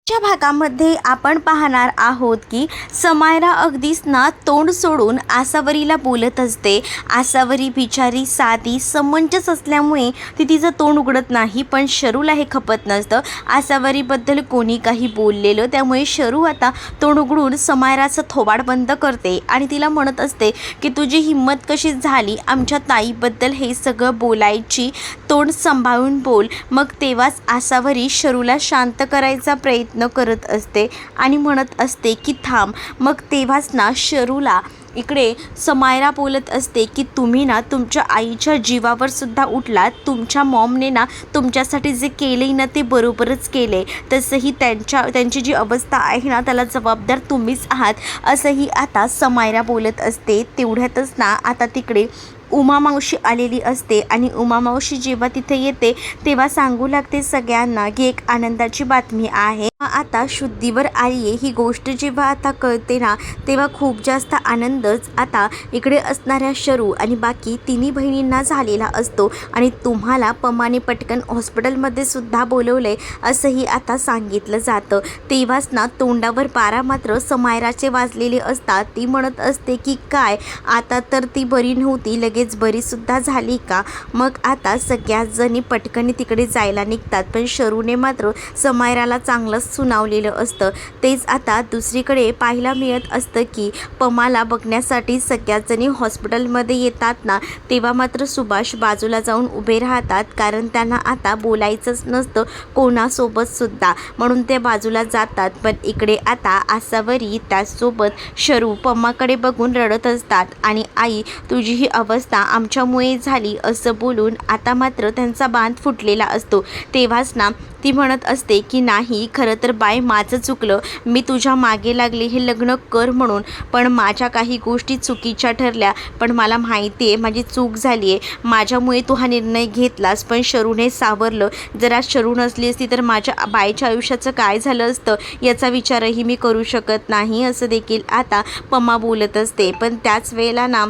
च्या भागामध्ये आपण पाहणार आहोत की समायरा अगदीच ना तोंड सोडून आसावरीला बोलत असते. आसावरी बिचारी साधी समंजस असल्यामुळे ती तिचं तोंड उघडत नाही, पण शरूला हे खपत नसतं. आसावरीबद्दल कोणी काही बोललेलं, त्यामुळे शरू आता तोंड उघडून समायराचं थोबाड बंद करते आणि तिला म्हणत असते की तुझी हिंमत कशी झाली आमच्या ताईबद्दल हे सगळं बोलायची, तोंड सांभाळून बोल. मग तेव्हाच आसावरी शरूला शांत करायचा प्रयत्न करत असते आणि म्हणत असते की थांब. मग तेव्हाच ना शरूला इकडे समायरा बोलत असते की तुम्ही ना तुमच्या आईच्या जीवावर सुद्धा उठलात. तुमच्या मॉमने ना तुमच्यासाठी जे केले ना ते बरोबरच केले. तसंही त्यांची जी अवस्था आहे ना त्याला जबाबदार तुम्हीच आहात, असंही आता समायरा बोलत असते. तेवढ्यातच ना आता तिकडे उमा मावशी आलेली असते आणि उमा मावशी जेव्हा तिथे येते तेव्हा सांगू लागते सगळ्यांना की एक आनंदाची बातमी आहे. आता शुद्धीवर आली आहे ही गोष्ट जेव्हा आता कळते ना तेव्हा खूप जास्त आनंदच आता इकडे असणाऱ्या शरू आणि बाकी तिन्ही बहिणींना झालेला असतो आणि तुम्हाला पमाने पटकन हॉस्पिटलमध्ये सुद्धा बोलवले असंही आता सांगितलं जातं. तेव्हाच ना तोंडावर पारा मात्र समायराचे वाजलेले असतात. ती म्हणत असते की काय आता तर ती बरी नव्हती, लगेच बरी सुद्धा झाली का? मग आता सगळ्याच जणी पटकन तिकडे जायला निघतात, पण शरूने मात्र समायराला चांगलंच सुनावलेलं असतं. तेच आता दुसरीकडे पाहायला मिळत असतं की पमाला बघण्यासाठी सगळ्याच जणी हॉस्पिटलमध्ये येतात ना तेव्हा मात्र सुभाष बाजूला जाऊन उभे राहतात, कारण त्यांना आता बोलायचंच नसतं कोणासोबत सुद्धा, म्हणून ते बाजूला जातात. पण इकडे आता आसावरी त्याचसोबत शरू पम्माकडे बघून रडत असतात आणि आई तुझी ही अवस्था आमच्यामुळे झाली असं बोलून आता मात्र त्यांचा बांध फुटलेला असतो. तेव्हाच ना ती म्हणत असते की नाही, खरं तर बाय माझं चुकलं, मी तुझ्या मागे लागले हे लग्न कर म्हणून, पण माझ्या काही गोष्टी चुकीच्या ठरल्या. पण मला माहिती आहे माझी चूक झाली आहे, माझ्यामुळे तू हा निर्णय घेतलास. पण शरूने सावरलं. जर आज शरू नसली असती तर माझ्या बायच्या आयुष्याचं काय झालं असतं याचा विचारही मी करू शकत नाही, असं देखील आता पम्मा बोलत असते. पण त्याच वेळेला ना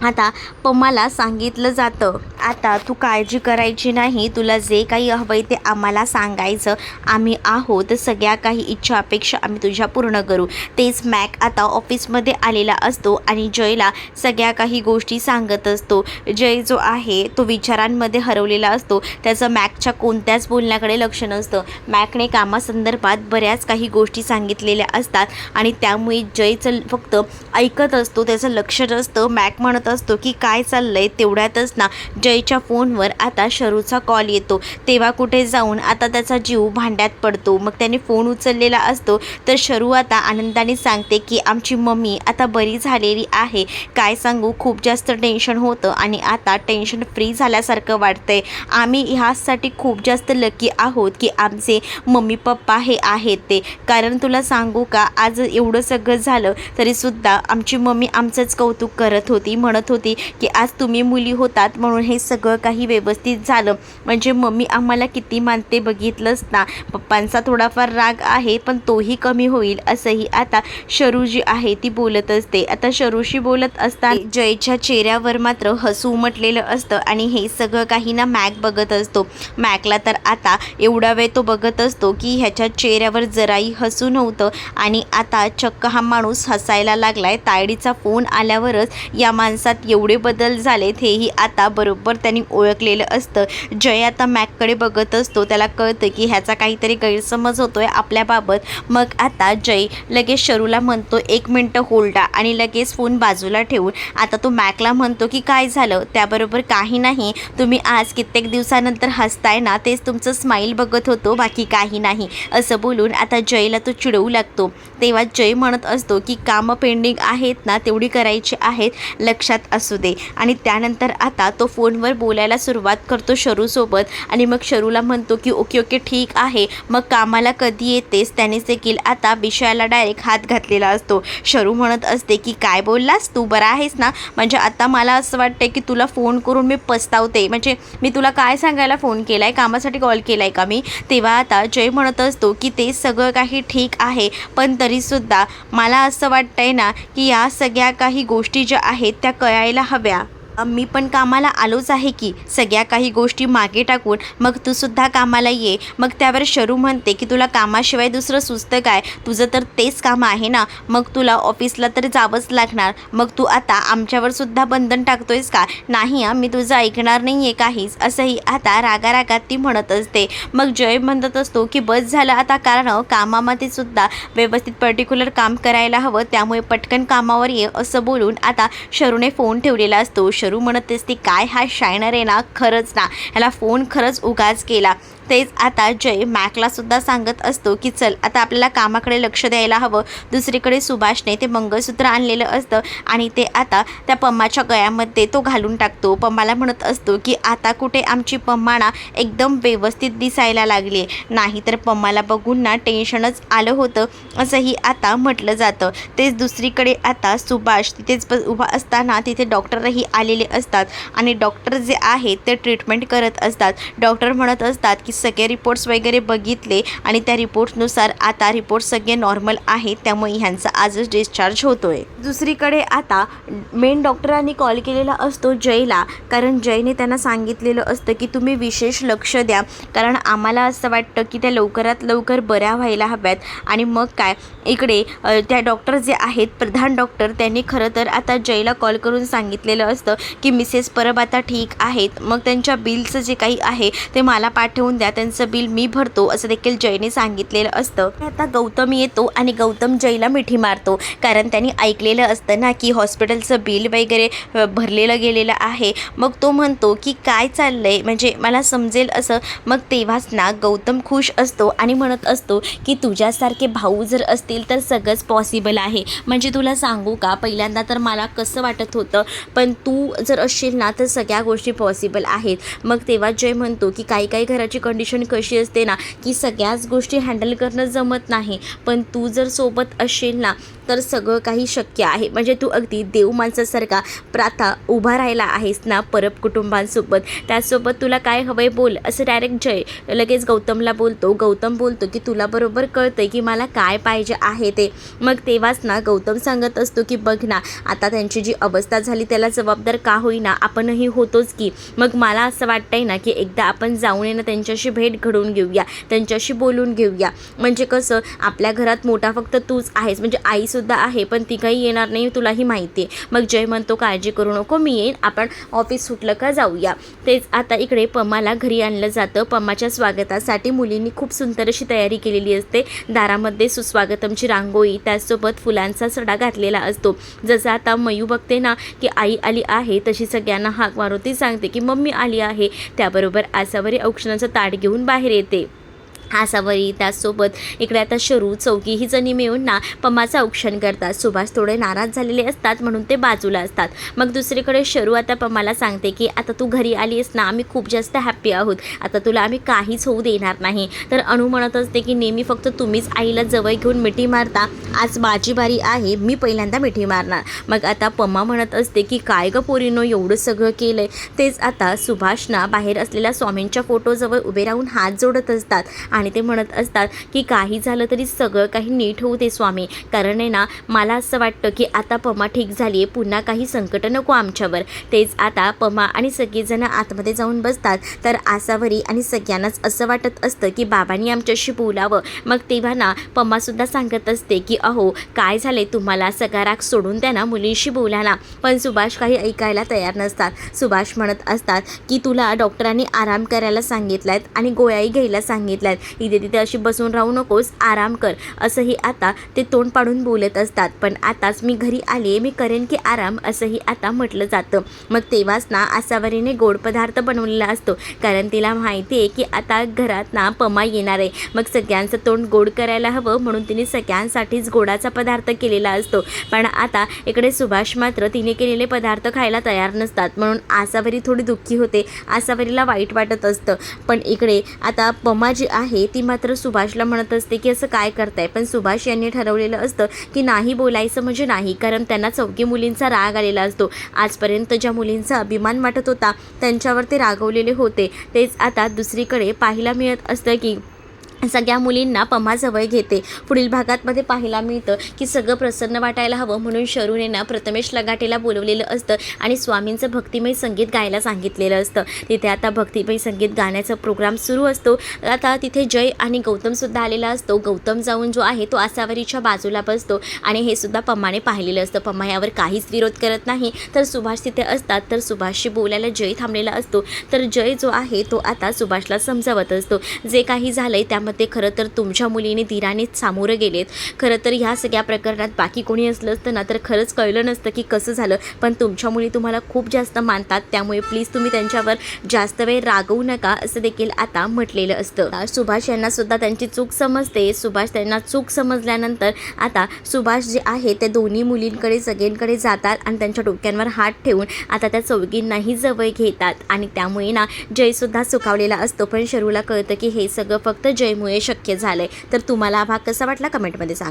आता पम्माला सांगितलं जातं आता तू काळजी करायची नाही, तुला जे काही हवं आहे ते आम्हाला सांगायचं, आम्ही आहोत, सगळ्या काही इच्छा अपेक्षा आम्ही तुझ्या पूर्ण करू. तेच मॅक आता ऑफिसमध्ये आलेला असतो आणि जयला सगळ्या काही गोष्टी सांगत असतो. जय जो आहे तो विचारांमध्ये हरवलेला असतो, त्याचं मॅकच्या कोणत्याच बोलण्याकडे लक्ष नसतं. मॅकने कामासंदर्भात बऱ्याच काही गोष्टी सांगितलेल्या असतात आणि त्यामुळे जयचं फक्त ऐकत असतो, त्याचं लक्ष नसतं. मॅक म्हणत असतो की काय चाललंय. तेवढ्यातच ना जयच्या फोनवर आता शरूचा कॉल येतो. तेव्हा कुठे जाऊन आता त्याचा जीव भांड्यात पडतो. मग त्याने फोन उचललेला असतो तर शरू आता आनंदाने सांगते की आमची मम्मी आता बरी झालेली आहे. काय सांगू, खूप जास्त टेन्शन होतं आणि आता टेन्शन फ्री झाल्यासारखं वाटतंय. आम्ही ह्यासाठी खूप जास्त लकी आहोत की आमचे मम्मी पप्पा हे आहेत ते, कारण तुला सांगू का आज एवढं सगळं झालं तरीसुद्धा आमची मम्मी आमचंच कौतुक करत होती, म्हणत होती की आज तुम्ही मुली होतात म्हणून हे सगळं काही व्यवस्थित झालं. म्हणजे मम्मी आम्हाला किती मानते बघितलंच ना. पप्पांचा थोडाफार राग आहे पण तोही कमी होईल, असंही आता शरू जी आहे ती बोलत असते. आता शरूशी बोलत असताना जयच्या चेहऱ्यावर मात्र हसू उमटलेलं असतं आणि हे सगळं काही ना मॅक बघत असतो. मॅकला तर आता एवढा वेळ तो बघत असतो की ह्याच्या चेहऱ्यावर जराही हसू नव्हतं आणि आता चक्क हा माणूस हसायला लागलाय. तायडीचा फोन आल्यावरच या माणसात एवढे बदल झालेत हेही आता बरोबर त्यांनी ओळखलेलं असतं. जय आता मॅककडे बघत असतो, त्याला कळतं की ह्याचा काहीतरी गैरसमज होतोय आपल्याबाबत. मग आता जय लगेच शरूला म्हणतो 1 मिनटं होल्डा आणि लगेच फोन बाजूला ठेवून आता तो मॅकला म्हणतो की काय झालं. त्याबरोबर काही नाही, तुम्ही आज कित्येक दिवसानंतर हसताय ना, तेच तुमचं स्माईल बघत होतो, बाकी काही नाही, असं बोलून आता जयला तो चिडवू लागतो. तेव्हा जय म्हणत असतो की कामं पेंडिंग आहेत ना तेवढी करायची आहेत, लक्षात असू दे. आणि त्यानंतर आता तो फोनवर बोलायला सुरुवात करतो शरूसोबत आणि मग शरूला म्हणतो की ओके ओके ठीक आहे, मग कामाला कधी येतेस. त्यानेच देखील आता विषयाला डायरेक्ट हात घातलेला असतो. शरू म्हणत असते की काय बोललास तू, बरा आहेस ना. म्हणजे आता मला असं वाटतंय की तुला फोन करून मी पस्तावते, म्हणजे मी तुला काय सांगायला फोन केला आहे, कामासाठी कॉल केला आहे का मी. तेव्हा आता जय म्हणत असतो की ते सगळं काही ठीक आहे, पण तरीसुद्धा मला असं वाटतंय ना की या सगळ्या काही गोष्टी ज्या आहेत त्या कळायला हव्या. मी पण कामाला आलोच आहे की, सगळ्या काही गोष्टी मागे टाकून मग तू सुद्धा कामाला ये. मग त्यावर शरू म्हणते की तुला कामाशिवाय दुसरं सुचतं काय, तुझं तर तेच काम आहे ना, मग तुला ऑफिसला तर जावंच लागणार. मग तू आता आमच्यावर सुद्धा बंधन टाकतोयस का. नाही मी तुझं ऐकणार नाही आहे काहीच, असंही आता रागारागात ती म्हणत असते. मग जय म्हणत असतो की बस झालं आता, कारण कामामध्ये सुद्धा व्यवस्थित पर्टिक्युलर काम करायला हवं, त्यामुळे पटकन कामावर ये असं बोलून आता शरूने फोन ठेवलेला असतो. शरू म्हणत असते काय हा शायनर आहे ना, खरंच ना ह्याला फोन खरंच उगाच केला. तेच आता जय मॅकला सुद्धा सांगत असतो की चल आता आपल्याला कामाकडे लक्ष द्यायला हवं. दुसरीकडे सुभाषने ते मंगळसूत्र आणलेलं असतं आणि ते आता त्या पम्माच्या गळ्यामध्ये तो घालून टाकतो. पम्माला म्हणत असतो की आता कुठे आमची पम्मा ना एकदम व्यवस्थित दिसायला लागली आहे, नाही तर पम्माला बघून ना टेन्शनच आलं होतं असंही आता म्हटलं जातं. तेच दुसरीकडे आता सुभाष तिथेच उभा असताना तिथे डॉक्टरही आलेले असतात आणि डॉक्टर जे आहेत ते ट्रीटमेंट करत असतात. डॉक्टर म्हणत असतात की सगळे रिपोर्ट्स वगैरे बघितले आणि त्या रिपोर्ट्सनुसार आता रिपोर्ट सगळे नॉर्मल आहेत, त्यामुळे ह्यांचा आजच डिस्चार्ज होतोय. दुसरीकडे आता मेन डॉक्टरांनी कॉल केलेला असतो जयला, कारण जयने त्यांना सांगितलेलं असतं की तुम्ही विशेष लक्ष द्या, कारण आम्हाला असं वाटतं की त्या लवकरात लवकर बऱ्या व्हायला हव्यात. आणि मग काय इकडे त्या डॉक्टर जे आहेत प्रधान डॉक्टर, त्यांनी खरं तर आता जयला कॉल करून सांगितलेलं असतं की मिसेस परब आता ठीक आहेत, मग त्यांच्या बिलचं जे काही आहे ते मला पाठवून द्या, त्यांचं बिल मी भरतो असं देखील जयने सांगितलेलं असतं. आता गौतम येतो आणि गौतम जयला मिठी मारतो, कारण त्यांनी ऐकलेलं असतं ना की हॉस्पिटलचं बिल वगैरे भरलेलं गेलेलं आहे. मग तो म्हणतो की काय चाललंय, म्हणजे मला समजेल असं. मग तेव्हाच ना गौतम खुश असतो आणि म्हणत असतो की तुझ्यासारखे भाऊ जर असतील तर सगळंच पॉसिबल आहे. म्हणजे तुला सांगू का, पहिल्यांदा तर मला कसं वाटत होतं, पण तू जर असशील ना तर सगळ्या गोष्टी पॉसिबल आहेत. मग तेव्हा जय म्हणतो की काही काही घराची कंडिशन कशी असते ना की सगळ्याच गोष्टी हँडल करणं जमत नाही, पण तू जर सोबत असशील ना तर सगळं काही शक्य आहे. म्हणजे तू अगदी देव माणसासारखा प्राता उभा राहिला आहेस ना परब कुटुंबांसोबत, त्यासोबत तुला काय हवंय बोल असं डायरेक्ट जय लगेच गौतमला बोलतो. गौतम बोलतो की तुला बरोबर कळतंय की मला काय पाहिजे आहे ते. मग तेव्हाच ना गौतम सांगत असतो की बघ ना आता त्यांची जी अवस्था झाली त्याला जबाबदार का होईना आपणही होतोच की. मग मला असं वाटतंय ना की एकदा आपण जाऊन येणं त्यांच्याशी भेट घडवून घेऊया, त्यांच्याशी बोलून घेऊया. म्हणजे कसं आपल्या घरात मोठा फक्त तूच आहेस, म्हणजे आईसुद्धा आहे पण ती काही येणार नाही तुलाही माहिती आहे. मग जय म्हणतो काळजी करू नको, मी येईन, आपण ऑफिस सुटलं का जाऊया. तेच आता इकडे पम्माला घरी आणलं जातं. पम्माच्या स्वागतासाठी मुलींनी खूप सुंदर अशी तयारी केलेली असते. दारामध्ये सुस्वागतमची रांगोळी, त्याचसोबत फुलांचा सडा घातलेला असतो. जसं आता मयू बघते ना की आई आली आहे, तशी सगळ्यांना हाक मारुती सांगते की मम्मी आली आहे. त्याबरोबर आसावरी औक्षणाचं ताट घेऊन बाहेर येते. आसावरी त्याचसोबत इकडे आता शरू चौकी ही जणी मिळून ना पम्माचं औक्षण करतात. सुभाष थोडे नाराज झालेले असतात म्हणून ते बाजूला असतात. मग दुसरीकडे शरू आता पम्माला सांगते की आता तू घरी आली आहेस ना, आम्ही खूप जास्त हॅप्पी आहोत, आता तुला आम्ही काहीच होऊ देणार नाही. तर अनु म्हणत असते की नेहमी फक्त तुम्हीच आईला जवळ घेऊन मिठी मारता, आज माझी बारी आहे, मी पहिल्यांदा मिठी मारणार. मग आता पम्मा म्हणत असते की काय ग पोरीनो एवढं सगळं केलंय. तेच आता सुभाष ना बाहेर असलेल्या स्वामींच्या फोटोजवळ उभे राहून हात जोडत असतात आणि ते म्हणत असतात की काही झालं तरी सगळं काही नीट होऊ दे स्वामी, कारण आहे ना मला असं वाटतं की आता पम्मा ठीक झाली आहे, पुन्हा काही संकट नको आमच्यावर. तेच आता पम्मा आणि सगळेजण आतमध्ये जाऊन बसतात. तर आसावरी आणि सगळ्यांनाच असं वाटत असतं की बाबांनी आमच्याशी बोलावं. मग तेव्हा ना पम्मासुद्धा सांगत असते की अहो काय झाले तुम्हाला, सगळा राग सोडून द्या ना, मुलींशी बोला ना. पण सुभाष काही ऐकायला तयार नसतात. सुभाष म्हणत असतात की तुला डॉक्टरांनी आराम करायला सांगितलायत आणि गोळ्याही घ्यायला सांगितल्यात, इथे तिथे अशी बसून राहू नकोस, आराम कर, असंही आता ते तोंड पाडून बोलत असतात. पण आताच मी घरी आले, मी करेन की आराम, असंही आता म्हटलं जातं. मग तेव्हाच ना आसावरीने गोड पदार्थ बनवलेला असतो, कारण तिला माहिती आहे की आता घरात ना पम्मा येणार आहे, मग सगळ्यांचं तोंड गोड करायला हवं म्हणून तिने सगळ्यांसाठीच गोडाचा पदार्थ केलेला असतो. पण आता इकडे सुभाष मात्र तिने केलेले पदार्थ खायला तयार नसतात, म्हणून आसावरी थोडी दुःखी होते. आसावरीला वाईट वाटत असतं. पण इकडे आता पम्मा जी आहे ती मात्र सुभाषला म्हणत असते की असं काय करताय. पण सुभाष यांनी ठरवलेलं असतं की नाही बोलायचं म्हणजे नाही, कारण त्यांना चौघी मुलींचा राग आलेला असतो. आजपर्यंत ज्या मुलींचा अभिमान वाटत होता त्यांच्यावर ते रागवलेले होते. तेच आता दुसरीकडे पाहायला मिळत असतं की सगळ्या मुलींना पम्हाजवळ घेते. पुढील भागातमध्ये पाहायला मिळतं की सगळं प्रसन्न वाटायला हवं म्हणून शरूने ना प्रथमेश लगाटेला बोलवलेलं असतं आणि स्वामींचं भक्तिमय संगीत गायला सांगितलेलं असतं. तिथे आता भक्तिमय संगीत गाण्याचा प्रोग्राम सुरू असतो. आता तिथे जय आणि गौतमसुद्धा आलेला असतो. गौतम जाऊन जो आहे तो आसावरीच्या बाजूला बसतो आणि हे सुद्धा पम्हाने पाहिलेलं असतं. पम्हा यावर काहीच विरोध करत नाही. तर सुभाष तिथे असतात. तर सुभाषशी बोलायला जय थांबलेला असतो. तर जय जो आहे तो आता सुभाषला समजावत असतो, जे काही झालंय त्यामध्ये ते खरं तर तुमच्या मुलीने धीरानेच सामोरं गेलेत. खरं तर ह्या सगळ्या प्रकरणात बाकी कोणी असलं असतं ना तर खरंच कळलं नसतं की कसं झालं. पण तुमच्या मुली तुम्हाला खूप जास्त मानतात, त्यामुळे प्लीज तुम्ही त्यांच्यावर जास्त वेळ रागवू नका, असं देखील आता म्हटलेलं असतं. सुभाष यांना सुद्धा त्यांची चूक समजते. सुभाष त्यांना चूक समजल्यानंतर आता सुभाष जे आहे ते दोन्ही मुलींकडे सगळ्यांकडे जातात आणि त्यांच्या डोक्यांवर हात ठेवून आता त्या चौघींनाही जवळ घेतात. आणि त्यामुळे ना जयसुद्धा सुखावलेला असतो. पण शरूला कळतं की हे सगळं फक्त जयमुळे शक्य झालंय. तर तुम्हाला हा भाग कसा वाटला कमेंटमध्ये सांगा.